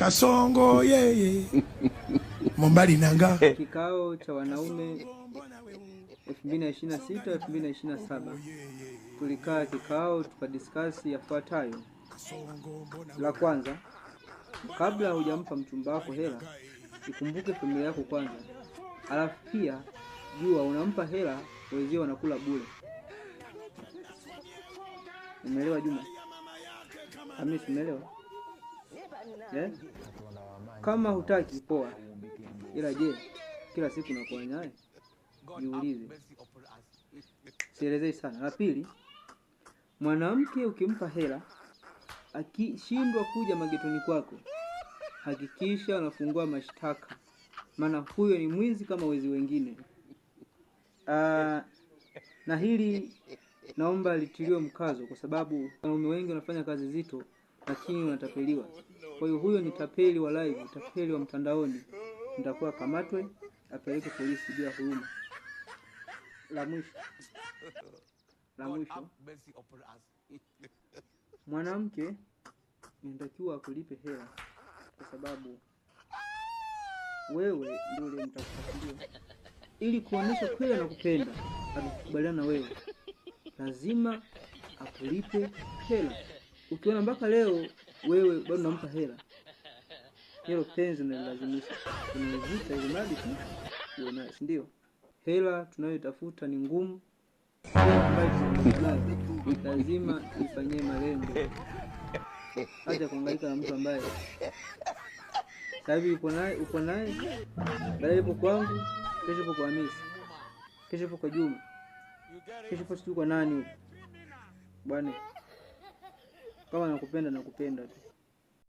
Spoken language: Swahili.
Kasongo yeye Mombali nanga. Kikao cha wanaume 2026 2027. Tulikaa kikao tukadiscuss yafuatayo. La kwanza, kabla hujampa mchumba wako hela, ikumbuke familia yako kwanza. Alafu pia jua unampa hela wenzio wanakula bure. Umeelewa Juma? Hamisi, umeelewa? Kama hutaki poa. Ila je, kila siku nakuwa naye? Jiulize. Sielezei sana. La pili, mwanamke ukimpa hela akishindwa kuja magetoni kwako, hakikisha unafungua mashtaka, maana huyo ni mwizi kama wezi wengine. Na hili naomba litiliwe mkazo, kwa sababu wanaume wengi wanafanya kazi zito lakini wanatapeliwa. Kwa hiyo huyo ni tapeli wa live, tapeli wa mtandaoni. Nitakuwa kamatwe, apeleke polisi bila huruma. La mwisho, mwanamke inatakiwa akulipe hela, kwa sababu wewe ndio uliyemtafutia. Ili kuonesha kweli anakupenda, anakubaliana na wewe, lazima akulipe hela. Ukiona mpaka leo wewe bado unampa hela, hilo penzi unalazimisha, unavuta ile mali tu uone, si ndio? Hela tunayotafuta ni ngumu, lazima ifanyie malengo. Acha kuhangaika na mtu ambaye sasa hivi uko naye, baadaye yupo kwangu, kesho yupo kwa Hamisi, kesho yupo kwa Juma, kesho yupo kwa nani bwana. Kama nakupenda tu.